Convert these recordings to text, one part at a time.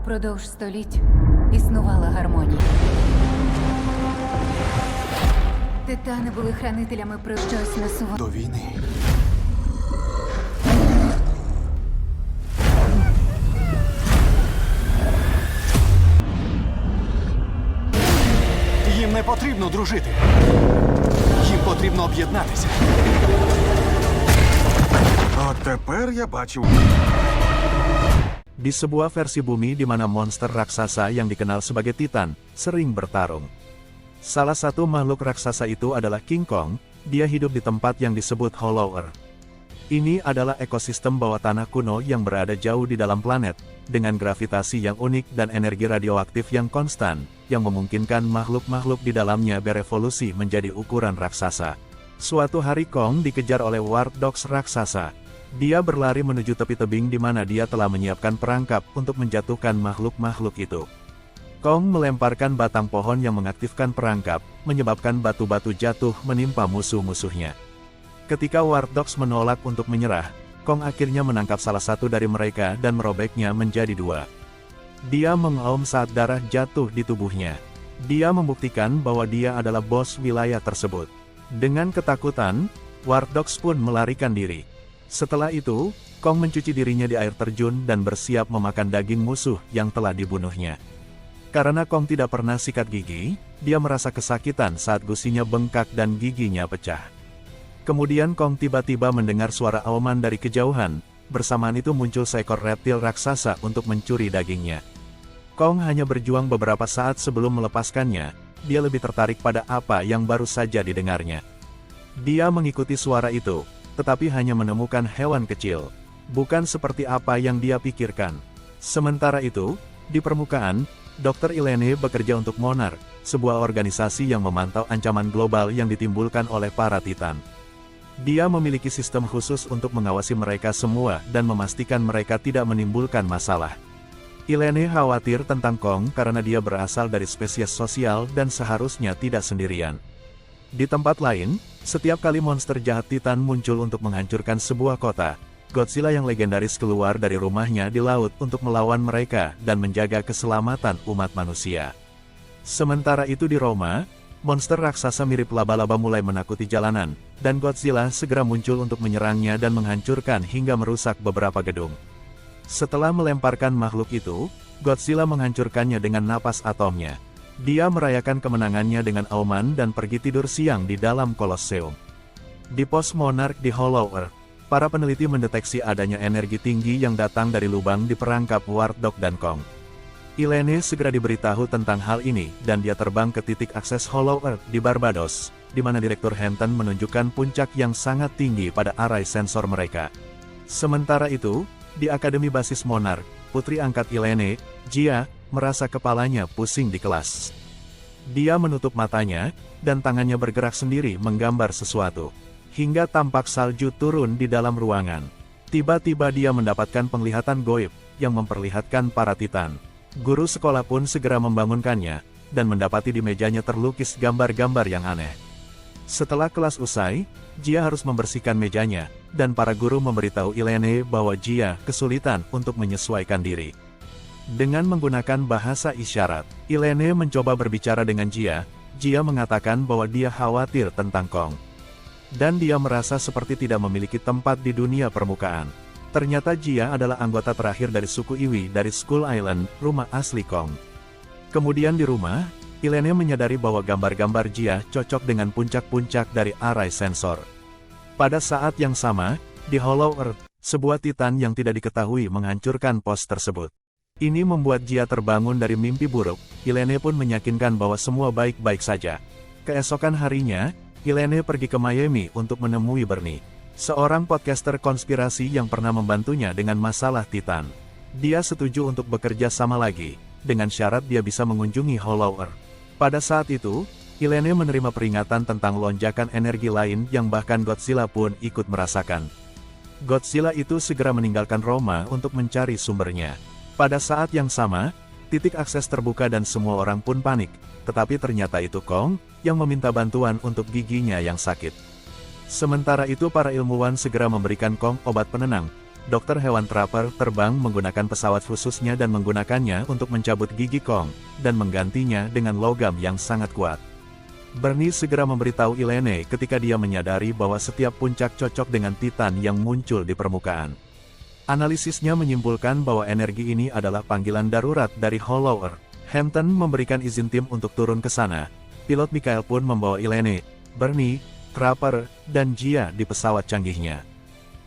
Упродовж століть існувала гармонія. Титани були хранителями про щось насувало. До війни. Їм не потрібно дружити. Їм потрібно об'єднатися. От tepер я бачу. Di sebuah versi bumi di mana monster raksasa yang dikenal sebagai Titan, sering bertarung. Salah satu makhluk raksasa itu adalah King Kong, dia hidup di tempat yang disebut Hollow Earth. Ini adalah ekosistem bawah tanah kuno yang berada jauh di dalam planet, dengan gravitasi yang unik dan energi radioaktif yang konstan, yang memungkinkan makhluk-makhluk di dalamnya berevolusi menjadi ukuran raksasa. Suatu hari Kong dikejar oleh War Dogs raksasa. Dia berlari menuju tepi tebing di mana dia telah menyiapkan perangkap untuk menjatuhkan makhluk-makhluk itu. Kong melemparkan batang pohon yang mengaktifkan perangkap, menyebabkan batu-batu jatuh menimpa musuh-musuhnya. Ketika War Dogs menolak untuk menyerah, Kong akhirnya menangkap salah satu dari mereka dan merobeknya menjadi dua. Dia mengaum saat darah jatuh di tubuhnya. Dia membuktikan bahwa dia adalah bos wilayah tersebut. Dengan ketakutan, War Dogs pun melarikan diri. Setelah itu, Kong mencuci dirinya di air terjun dan bersiap memakan daging musuh yang telah dibunuhnya. Karena Kong tidak pernah sikat gigi, dia merasa kesakitan saat gusinya bengkak dan giginya pecah. Kemudian Kong tiba-tiba mendengar suara auman dari kejauhan, bersamaan itu muncul seekor reptil raksasa untuk mencuri dagingnya. Kong hanya berjuang beberapa saat sebelum melepaskannya, dia lebih tertarik pada apa yang baru saja didengarnya. Dia mengikuti suara itu, tetapi hanya menemukan hewan kecil. Bukan seperti apa yang dia pikirkan. Sementara itu, di permukaan, Dr. Ilene bekerja untuk Monarch, sebuah organisasi yang memantau ancaman global yang ditimbulkan oleh para Titan. Dia memiliki sistem khusus untuk mengawasi mereka semua dan memastikan mereka tidak menimbulkan masalah. Ilene khawatir tentang Kong karena dia berasal dari spesies sosial dan seharusnya tidak sendirian. Di tempat lain, setiap kali monster jahat Titan muncul untuk menghancurkan sebuah kota, Godzilla yang legendaris keluar dari rumahnya di laut untuk melawan mereka dan menjaga keselamatan umat manusia. Sementara itu di Roma, monster raksasa mirip laba-laba mulai menakuti jalanan, dan Godzilla segera muncul untuk menyerangnya dan menghancurkan hingga merusak beberapa gedung. Setelah melemparkan makhluk itu, Godzilla menghancurkannya dengan napas atomnya. Dia merayakan kemenangannya dengan auman dan pergi tidur siang di dalam Kolosseum. Di pos Monarch di Hollow Earth, para peneliti mendeteksi adanya energi tinggi yang datang dari lubang di perangkap War Dog dan Kong. Ilene segera diberitahu tentang hal ini dan dia terbang ke titik akses Hollow Earth di Barbados, di mana Direktur Hampton menunjukkan puncak yang sangat tinggi pada array sensor mereka. Sementara itu, di Akademi Basis Monarch, putri angkat Ilene, Jia, merasa kepalanya pusing di kelas. Dia menutup matanya, dan tangannya bergerak sendiri menggambar sesuatu. Hingga tampak salju turun di dalam ruangan. Tiba-tiba dia mendapatkan penglihatan goib, yang memperlihatkan para Titan. Guru sekolah pun segera membangunkannya, dan mendapati di mejanya terlukis gambar-gambar yang aneh. Setelah kelas usai, Jia harus membersihkan mejanya, dan para guru memberitahu Ilene bahwa Jia kesulitan untuk menyesuaikan diri. Dengan menggunakan bahasa isyarat, Ilene mencoba berbicara dengan Jia. Jia mengatakan bahwa dia khawatir tentang Kong. Dan dia merasa seperti tidak memiliki tempat di dunia permukaan. Ternyata Jia adalah anggota terakhir dari suku Iwi dari Skull Island, rumah asli Kong. Kemudian di rumah, Ilene menyadari bahwa gambar-gambar Jia cocok dengan puncak-puncak dari array sensor. Pada saat yang sama, di Hollow Earth, sebuah Titan yang tidak diketahui menghancurkan pos tersebut. Ini membuat Jia terbangun dari mimpi buruk. Ilene pun meyakinkan bahwa semua baik-baik saja. Keesokan harinya, Ilene pergi ke Miami untuk menemui Bernie, seorang podcaster konspirasi yang pernah membantunya dengan masalah Titan. Dia setuju untuk bekerja sama lagi, dengan syarat dia bisa mengunjungi Hollow Earth. Pada saat itu, Ilene menerima peringatan tentang lonjakan energi lain yang bahkan Godzilla pun ikut merasakan. Godzilla itu segera meninggalkan Roma untuk mencari sumbernya. Pada saat yang sama, titik akses terbuka dan semua orang pun panik, tetapi ternyata itu Kong, yang meminta bantuan untuk giginya yang sakit. Sementara itu para ilmuwan segera memberikan Kong obat penenang, dokter hewan Trapper terbang menggunakan pesawat khususnya dan menggunakannya untuk mencabut gigi Kong, dan menggantinya dengan logam yang sangat kuat. Bernie segera memberitahu Ilene ketika dia menyadari bahwa setiap puncak cocok dengan Titan yang muncul di permukaan. Analisisnya menyimpulkan bahwa energi ini adalah panggilan darurat dari Hollow Earth. Hampton memberikan izin tim untuk turun ke sana. Pilot Michael pun membawa Ilene, Bernie, Trapper, dan Jia di pesawat canggihnya.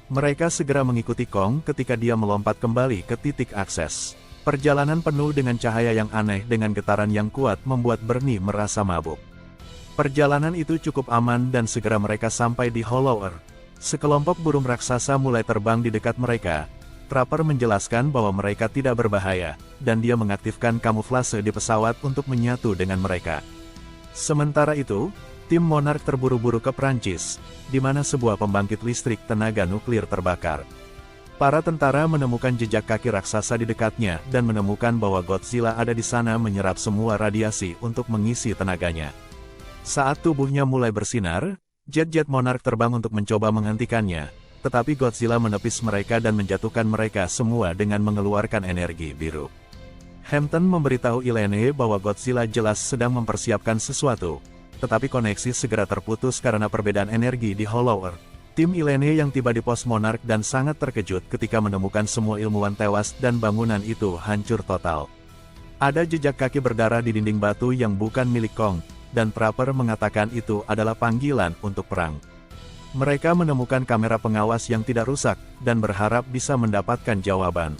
Mereka segera mengikuti Kong ketika dia melompat kembali ke titik akses. Perjalanan penuh dengan cahaya yang aneh dengan getaran yang kuat membuat Bernie merasa mabuk. Perjalanan itu cukup aman dan segera mereka sampai di Hollow Earth. Sekelompok burung raksasa mulai terbang di dekat mereka. Trapper menjelaskan bahwa mereka tidak berbahaya, dan dia mengaktifkan kamuflase di pesawat untuk menyatu dengan mereka. Sementara itu, tim Monarch terburu-buru ke Prancis, di mana sebuah pembangkit listrik tenaga nuklir terbakar. Para tentara menemukan jejak kaki raksasa di dekatnya dan menemukan bahwa Godzilla ada di sana menyerap semua radiasi untuk mengisi tenaganya. Saat tubuhnya mulai bersinar, jet-jet Monarch terbang untuk mencoba menghentikannya, tetapi Godzilla menepis mereka dan menjatuhkan mereka semua dengan mengeluarkan energi biru. Hampton memberitahu Ilene bahwa Godzilla jelas sedang mempersiapkan sesuatu, tetapi koneksi segera terputus karena perbedaan energi di Hollow Earth. Tim Ilene yang tiba di pos Monarch dan sangat terkejut ketika menemukan semua ilmuwan tewas dan bangunan itu hancur total. Ada jejak kaki berdarah di dinding batu yang bukan milik Kong, dan Trapper mengatakan itu adalah panggilan untuk perang. Mereka menemukan kamera pengawas yang tidak rusak, dan berharap bisa mendapatkan jawaban.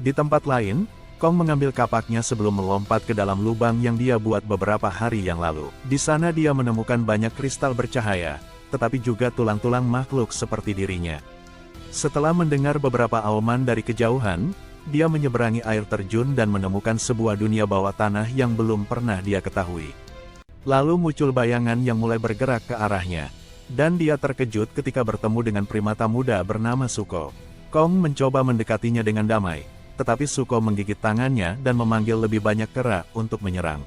Di tempat lain, Kong mengambil kapaknya sebelum melompat ke dalam lubang yang dia buat beberapa hari yang lalu. Di sana dia menemukan banyak kristal bercahaya, tetapi juga tulang-tulang makhluk seperti dirinya. Setelah mendengar beberapa auman dari kejauhan, dia menyeberangi air terjun dan menemukan sebuah dunia bawah tanah yang belum pernah dia ketahui. Lalu muncul bayangan yang mulai bergerak ke arahnya. Dan dia terkejut ketika bertemu dengan primata muda bernama Suko. Kong mencoba mendekatinya dengan damai, tetapi Suko menggigit tangannya dan memanggil lebih banyak kera untuk menyerang.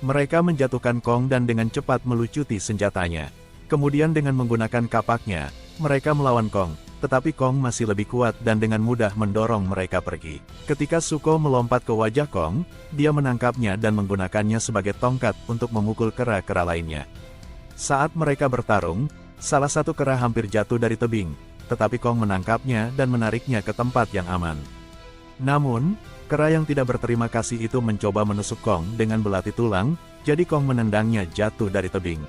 Mereka menjatuhkan Kong dan dengan cepat melucuti senjatanya. Kemudian dengan menggunakan kapaknya, mereka melawan Kong, tetapi Kong masih lebih kuat dan dengan mudah mendorong mereka pergi. Ketika Suko melompat ke wajah Kong, dia menangkapnya dan menggunakannya sebagai tongkat untuk memukul kera-kera lainnya. Saat mereka bertarung, salah satu kera hampir jatuh dari tebing, tetapi Kong menangkapnya dan menariknya ke tempat yang aman. Namun, kera yang tidak berterima kasih itu mencoba menusuk Kong dengan belati tulang, jadi Kong menendangnya jatuh dari tebing.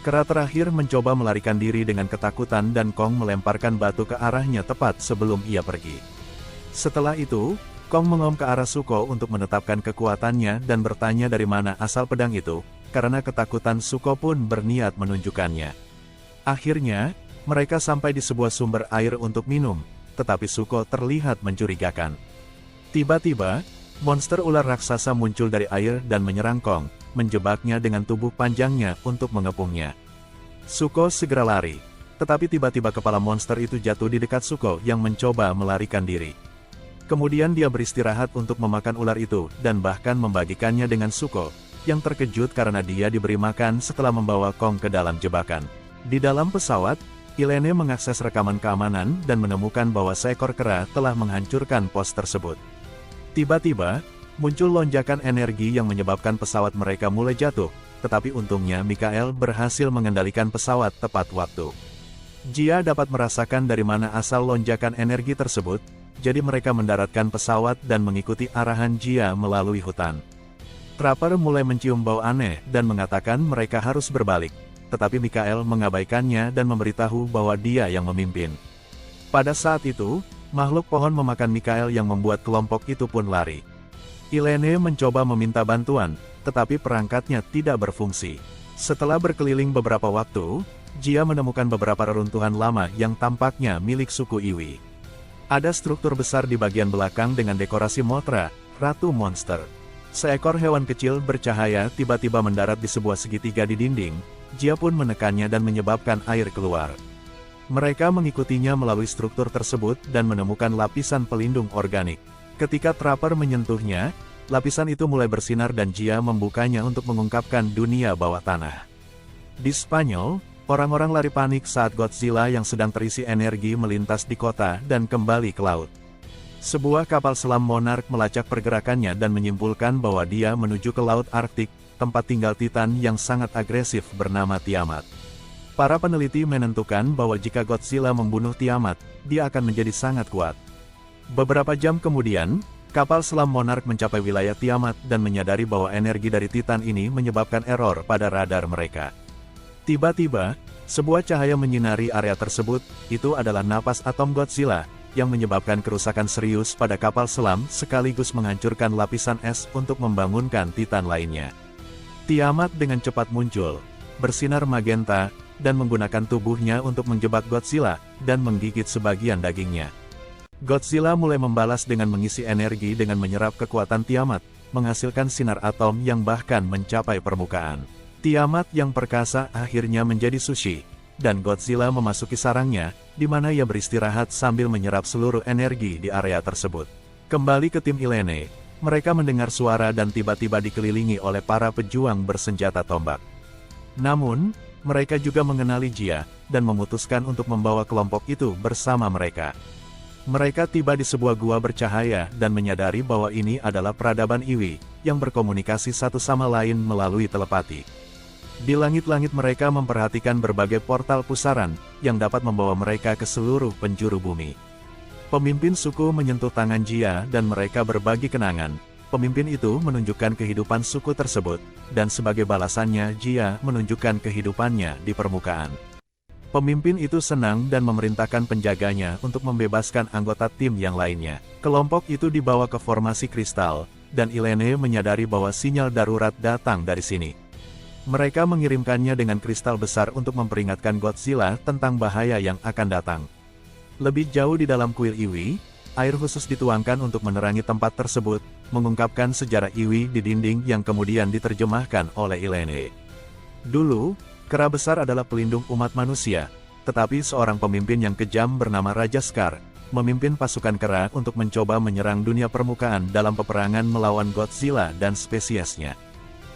Kera terakhir mencoba melarikan diri dengan ketakutan dan Kong melemparkan batu ke arahnya tepat sebelum ia pergi. Setelah itu, Kong mengom ke arah Suko untuk menetapkan kekuatannya dan bertanya dari mana asal pedang itu, karena ketakutan Suko pun berniat menunjukkannya. Akhirnya, mereka sampai di sebuah sumber air untuk minum, tetapi Suko terlihat mencurigakan. Tiba-tiba, monster ular raksasa muncul dari air dan menyerang Kong, menjebaknya dengan tubuh panjangnya untuk mengepungnya. Suko segera lari, tetapi tiba-tiba kepala monster itu jatuh di dekat Suko yang mencoba melarikan diri. Kemudian dia beristirahat untuk memakan ular itu dan bahkan membagikannya dengan Suko, yang terkejut karena dia diberi makan setelah membawa Kong ke dalam jebakan. Di dalam pesawat, Ilene mengakses rekaman keamanan dan menemukan bahwa seekor kera telah menghancurkan pos tersebut. Tiba-tiba, muncul lonjakan energi yang menyebabkan pesawat mereka mulai jatuh, tetapi untungnya Michael berhasil mengendalikan pesawat tepat waktu. Jia dapat merasakan dari mana asal lonjakan energi tersebut, jadi mereka mendaratkan pesawat dan mengikuti arahan Jia melalui hutan. Trapper mulai mencium bau aneh dan mengatakan mereka harus berbalik, tetapi Michael mengabaikannya dan memberitahu bahwa dia yang memimpin. Pada saat itu, makhluk pohon memakan Michael yang membuat kelompok itu pun lari. Ilene mencoba meminta bantuan, tetapi perangkatnya tidak berfungsi. Setelah berkeliling beberapa waktu, Jia menemukan beberapa reruntuhan lama yang tampaknya milik suku Iwi. Ada struktur besar di bagian belakang dengan dekorasi Mothra, Ratu Monster. Seekor hewan kecil bercahaya tiba-tiba mendarat di sebuah segitiga di dinding, Jia pun menekannya dan menyebabkan air keluar. Mereka mengikutinya melalui struktur tersebut dan menemukan lapisan pelindung organik. Ketika Trapper menyentuhnya, lapisan itu mulai bersinar dan Jia membukanya untuk mengungkapkan dunia bawah tanah. Di Spanyol, Orang-orang lari panik saat Godzilla yang sedang terisi energi melintas di kota dan kembali ke laut. Sebuah kapal selam Monarch melacak pergerakannya dan menyimpulkan bahwa dia menuju ke Laut Arktik, tempat tinggal Titan yang sangat agresif bernama Tiamat. Para peneliti menentukan bahwa jika Godzilla membunuh Tiamat, dia akan menjadi sangat kuat. Beberapa jam kemudian, kapal selam Monarch mencapai wilayah Tiamat dan menyadari bahwa energi dari Titan ini menyebabkan error pada radar mereka. Tiba-tiba, sebuah cahaya menyinari area tersebut. Itu adalah napas atom Godzilla, yang menyebabkan kerusakan serius pada kapal selam sekaligus menghancurkan lapisan es untuk membangunkan Titan lainnya. Tiamat dengan cepat muncul, bersinar magenta, dan menggunakan tubuhnya untuk menjebak Godzilla, dan menggigit sebagian dagingnya. Godzilla mulai membalas dengan mengisi energi dengan menyerap kekuatan Tiamat, menghasilkan sinar atom yang bahkan mencapai permukaan. Tiamat yang perkasa akhirnya menjadi sushi, dan Godzilla memasuki sarangnya, di mana ia beristirahat sambil menyerap seluruh energi di area tersebut. Kembali ke tim Ilene, mereka mendengar suara dan tiba-tiba dikelilingi oleh para pejuang bersenjata tombak. Namun, mereka juga mengenali Jia, dan memutuskan untuk membawa kelompok itu bersama mereka. Mereka tiba di sebuah gua bercahaya dan menyadari bahwa ini adalah peradaban Iwi, yang berkomunikasi satu sama lain melalui telepati. Di langit-langit mereka memperhatikan berbagai portal pusaran, yang dapat membawa mereka ke seluruh penjuru bumi. Pemimpin suku menyentuh tangan Jia dan mereka berbagi kenangan. Pemimpin itu menunjukkan kehidupan suku tersebut, dan sebagai balasannya Jia menunjukkan kehidupannya di permukaan. Pemimpin itu senang dan memerintahkan penjaganya untuk membebaskan anggota tim yang lainnya. Kelompok itu dibawa ke formasi kristal, dan Ilene menyadari bahwa sinyal darurat datang dari sini. Mereka mengirimkannya dengan kristal besar untuk memperingatkan Godzilla tentang bahaya yang akan datang. Lebih jauh di dalam kuil Iwi, air khusus dituangkan untuk menerangi tempat tersebut, mengungkapkan sejarah Iwi di dinding yang kemudian diterjemahkan oleh Ilene. Dulu, kera besar adalah pelindung umat manusia, tetapi seorang pemimpin yang kejam bernama Raja Scar, memimpin pasukan kera untuk mencoba menyerang dunia permukaan dalam peperangan melawan Godzilla dan spesiesnya.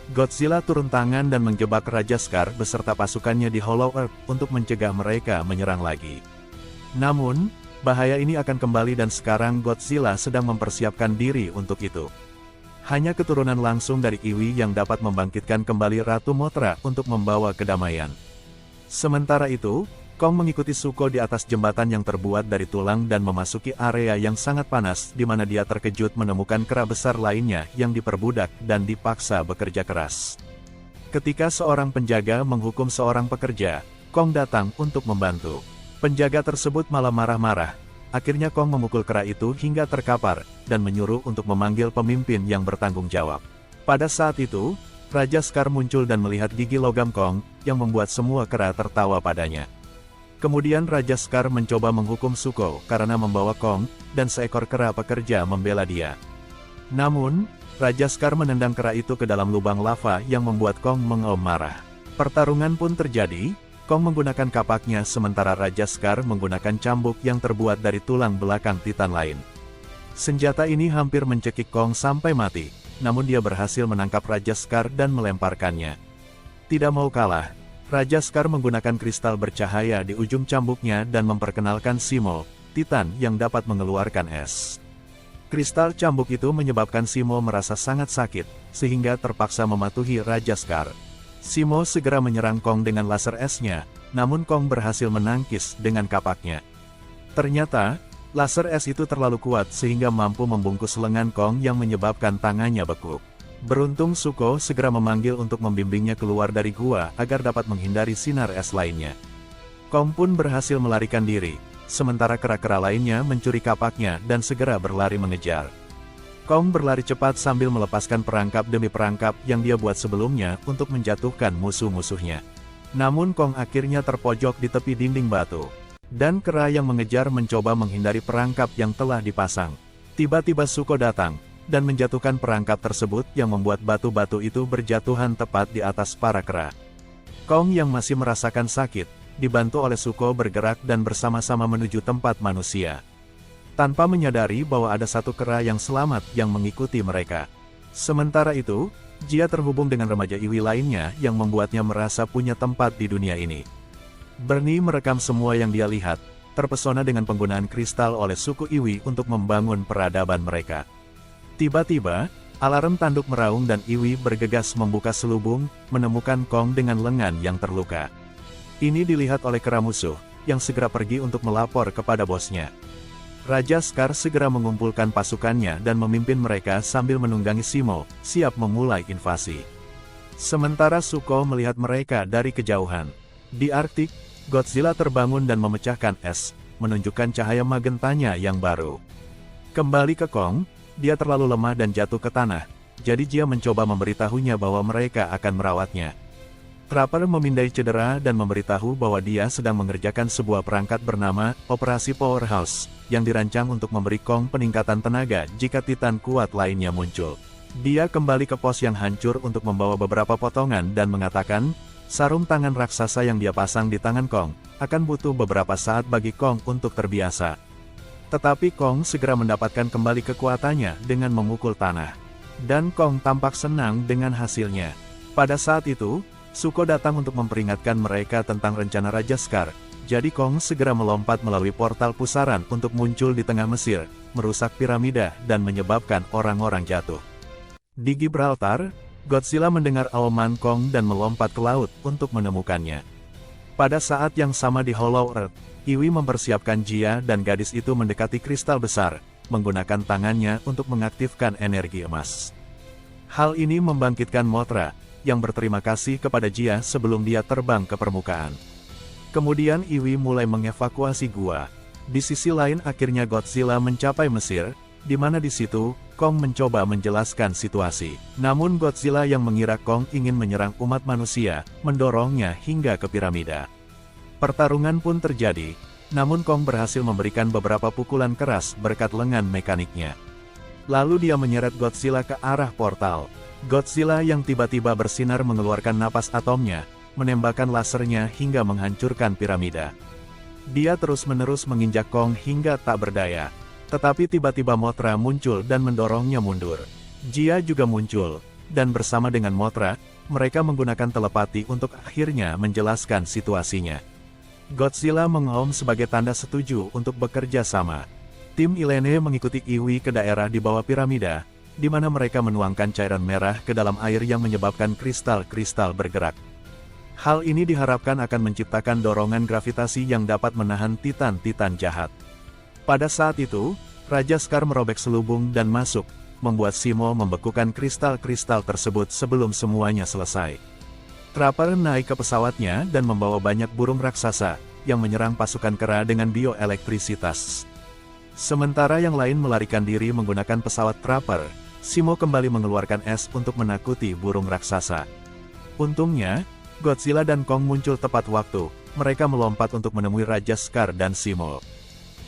Godzilla turun tangan dan menjebak Raja Scar beserta pasukannya di Hollow Earth untuk mencegah mereka menyerang lagi. Namun, bahaya ini akan kembali dan sekarang Godzilla sedang mempersiapkan diri untuk itu. Hanya keturunan langsung dari Iwi yang dapat membangkitkan kembali Ratu Mothra untuk membawa kedamaian. Sementara itu, Kong mengikuti Zuko di atas jembatan yang terbuat dari tulang dan memasuki area yang sangat panas di mana dia terkejut menemukan kera besar lainnya yang diperbudak dan dipaksa bekerja keras. Ketika seorang penjaga menghukum seorang pekerja, Kong datang untuk membantu. Penjaga tersebut malah marah-marah. Akhirnya Kong memukul kera itu hingga terkapar, dan menyuruh untuk memanggil pemimpin yang bertanggung jawab. Pada saat itu, Raja Scar muncul dan melihat gigi logam Kong, yang membuat semua kera tertawa padanya. Kemudian Raja Scar mencoba menghukum Zuko karena membawa Kong, dan seekor kera pekerja membela dia. Namun, Raja Scar menendang kera itu ke dalam lubang lava yang membuat Kong mengaum marah. Pertarungan pun terjadi. Kong menggunakan kapaknya sementara Raja Scar menggunakan cambuk yang terbuat dari tulang belakang Titan lain. Senjata ini hampir mencekik Kong sampai mati, namun dia berhasil menangkap Raja Scar dan melemparkannya. Tidak mau kalah, Raja Scar menggunakan kristal bercahaya di ujung cambuknya dan memperkenalkan Simo, Titan yang dapat mengeluarkan es. Kristal cambuk itu menyebabkan Simo merasa sangat sakit, sehingga terpaksa mematuhi Raja Scar. Simo segera menyerang Kong dengan laser esnya, namun Kong berhasil menangkis dengan kapaknya. Ternyata, laser es itu terlalu kuat sehingga mampu membungkus lengan Kong yang menyebabkan tangannya beku. Beruntung Zuko segera memanggil untuk membimbingnya keluar dari gua agar dapat menghindari sinar es lainnya. Kong pun berhasil melarikan diri, sementara kera-kera lainnya mencuri kapaknya dan segera berlari mengejar. Kong berlari cepat sambil melepaskan perangkap demi perangkap yang dia buat sebelumnya untuk menjatuhkan musuh-musuhnya. Namun Kong akhirnya terpojok di tepi dinding batu, dan kera yang mengejar mencoba menghindari perangkap yang telah dipasang. Tiba-tiba Zuko datang, dan menjatuhkan perangkap tersebut yang membuat batu-batu itu berjatuhan tepat di atas para kera. Kong yang masih merasakan sakit, dibantu oleh Zuko bergerak dan bersama-sama menuju tempat manusia. Tanpa menyadari bahwa ada satu kera yang selamat yang mengikuti mereka. Sementara itu, Jia terhubung dengan remaja Iwi lainnya yang membuatnya merasa punya tempat di dunia ini. Bernie merekam semua yang dia lihat, terpesona dengan penggunaan kristal oleh suku Iwi untuk membangun peradaban mereka. Tiba-tiba, alarm tanduk meraung dan Iwi bergegas membuka selubung, menemukan Kong dengan lengan yang terluka. Ini dilihat oleh kera musuh, yang segera pergi untuk melapor kepada bosnya. Raja Scar segera mengumpulkan pasukannya dan memimpin mereka sambil menunggangi Simo, siap memulai invasi. Sementara Zuko melihat mereka dari kejauhan. Di Arktik, Godzilla terbangun dan memecahkan es, menunjukkan cahaya magentanya yang baru. Kembali ke Kong, dia terlalu lemah dan jatuh ke tanah, jadi dia mencoba memberitahunya bahwa mereka akan merawatnya. Trapper memindai cedera dan memberitahu bahwa dia sedang mengerjakan sebuah perangkat bernama Operasi Powerhouse, yang dirancang untuk memberi Kong peningkatan tenaga jika Titan kuat lainnya muncul. Dia kembali ke pos yang hancur untuk membawa beberapa potongan dan mengatakan, sarung tangan raksasa yang dia pasang di tangan Kong, akan butuh beberapa saat bagi Kong untuk terbiasa. Tetapi Kong segera mendapatkan kembali kekuatannya dengan memukul tanah. Dan Kong tampak senang dengan hasilnya. Pada saat itu, Zuko datang untuk memperingatkan mereka tentang rencana Raja Scar, jadi Kong segera melompat melalui portal pusaran untuk muncul di tengah Mesir, merusak piramida dan menyebabkan orang-orang jatuh. Di Gibraltar, Godzilla mendengar auman Kong dan melompat ke laut untuk menemukannya. Pada saat yang sama di Hollow Earth, Iwi mempersiapkan Jia dan gadis itu mendekati kristal besar, menggunakan tangannya untuk mengaktifkan energi emas. Hal ini membangkitkan Mothra, yang berterima kasih kepada Jia sebelum dia terbang ke permukaan. Kemudian Iwi mulai mengevakuasi gua. Di sisi lain akhirnya Godzilla mencapai Mesir, di mana di situ, Kong mencoba menjelaskan situasi. Namun Godzilla yang mengira Kong ingin menyerang umat manusia, mendorongnya hingga ke piramida. Pertarungan pun terjadi, namun Kong berhasil memberikan beberapa pukulan keras berkat lengan mekaniknya. Lalu dia menyeret Godzilla ke arah portal. Godzilla yang tiba-tiba bersinar mengeluarkan napas atomnya, menembakkan lasernya hingga menghancurkan piramida. Dia terus-menerus menginjak Kong hingga tak berdaya. Tetapi tiba-tiba Mothra muncul dan mendorongnya mundur. Jia juga muncul, dan bersama dengan Mothra, mereka menggunakan telepati untuk akhirnya menjelaskan situasinya. Godzilla mengaum sebagai tanda setuju untuk bekerja sama. Tim Ilene mengikuti Iwi ke daerah di bawah piramida, di mana mereka menuangkan cairan merah ke dalam air yang menyebabkan kristal-kristal bergerak. Hal ini diharapkan akan menciptakan dorongan gravitasi yang dapat menahan titan-titan jahat. Pada saat itu, Raja Scar merobek selubung dan masuk, membuat Simo membekukan kristal-kristal tersebut sebelum semuanya selesai. Trapper naik ke pesawatnya dan membawa banyak burung raksasa, yang menyerang pasukan kera dengan bioelektrisitas. Sementara yang lain melarikan diri menggunakan pesawat Trapper, Simo kembali mengeluarkan es untuk menakuti burung raksasa. Untungnya, Godzilla dan Kong muncul tepat waktu, mereka melompat untuk menemui Raja Scar dan Simo.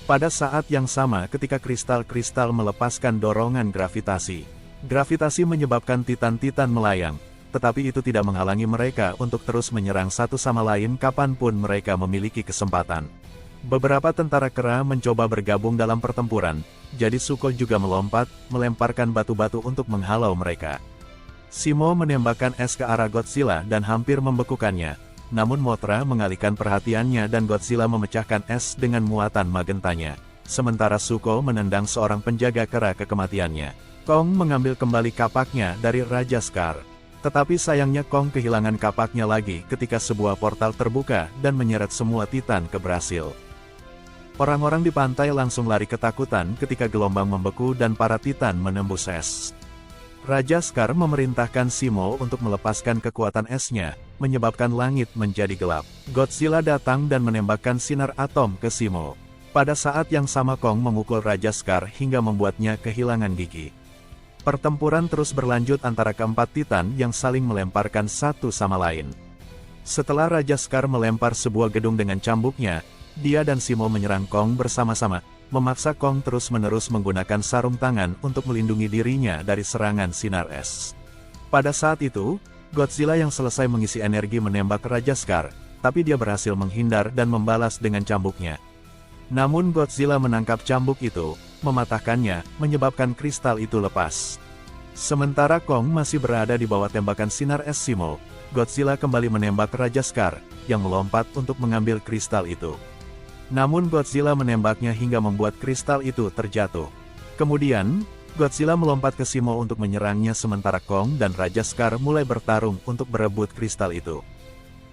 Pada saat yang sama ketika kristal-kristal melepaskan dorongan gravitasi. Gravitasi menyebabkan titan-titan melayang, tetapi itu tidak menghalangi mereka untuk terus menyerang satu sama lain kapanpun mereka memiliki kesempatan. Beberapa tentara kera mencoba bergabung dalam pertempuran, jadi Zuko juga melompat, melemparkan batu-batu untuk menghalau mereka. Simo menembakkan es ke arah Godzilla dan hampir membekukannya. Namun Mothra mengalihkan perhatiannya dan Godzilla memecahkan es dengan muatan magentanya. Sementara Zuko menendang seorang penjaga kera ke kematiannya. Kong mengambil kembali kapaknya dari Raja Scar. Tetapi sayangnya Kong kehilangan kapaknya lagi ketika sebuah portal terbuka dan menyeret semua titan ke Brasil. Orang-orang di pantai langsung lari ketakutan ketika gelombang membeku dan para titan menembus es. Raja Scar memerintahkan Simo untuk melepaskan kekuatan esnya, menyebabkan langit menjadi gelap. Godzilla datang dan menembakkan sinar atom ke Simo. Pada saat yang sama Kong memukul Raja Scar hingga membuatnya kehilangan gigi. Pertempuran terus berlanjut antara keempat titan yang saling melemparkan satu sama lain. Setelah Raja Scar melempar sebuah gedung dengan cambuknya, dia dan Simo menyerang Kong bersama-sama, memaksa Kong terus-menerus menggunakan sarung tangan untuk melindungi dirinya dari serangan sinar es. Pada saat itu, Godzilla yang selesai mengisi energi menembak Raja Scar, tapi dia berhasil menghindar dan membalas dengan cambuknya. Namun Godzilla menangkap cambuk itu, mematahkannya, menyebabkan kristal itu lepas. Sementara Kong masih berada di bawah tembakan sinar es Simo, Godzilla kembali menembak Raja Scar, yang melompat untuk mengambil kristal itu. Namun Godzilla menembaknya hingga membuat kristal itu terjatuh. Kemudian, Godzilla melompat ke Zemo untuk menyerangnya sementara Kong dan Raja Scar mulai bertarung untuk berebut kristal itu.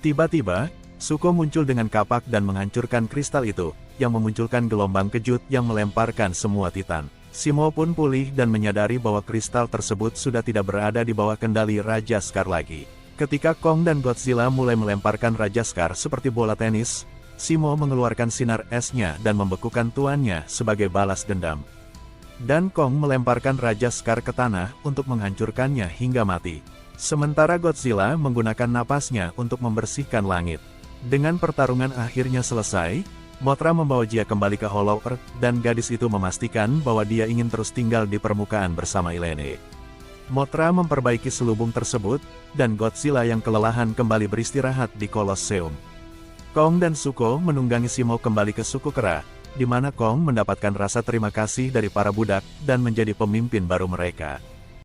Tiba-tiba, Zuko muncul dengan kapak dan menghancurkan kristal itu, yang memunculkan gelombang kejut yang melemparkan semua Titan. Zemo pun pulih dan menyadari bahwa kristal tersebut sudah tidak berada di bawah kendali Raja Scar lagi. Ketika Kong dan Godzilla mulai melemparkan Raja Scar seperti bola tenis, Zemo mengeluarkan sinar esnya dan membekukan tuannya sebagai balas dendam. Dan Kong melemparkan Raja Scar ke tanah untuk menghancurkannya hingga mati. Sementara Godzilla menggunakan napasnya untuk membersihkan langit. Dengan pertarungan akhirnya selesai, Mothra membawa Jia kembali ke Hollow Earth dan gadis itu memastikan bahwa dia ingin terus tinggal di permukaan bersama Ilene. Mothra memperbaiki selubung tersebut, dan Godzilla yang kelelahan kembali beristirahat di Colosseum. Kong dan Zuko menunggangi Zemo kembali ke suku kera, di mana Kong mendapatkan rasa terima kasih dari para budak dan menjadi pemimpin baru mereka.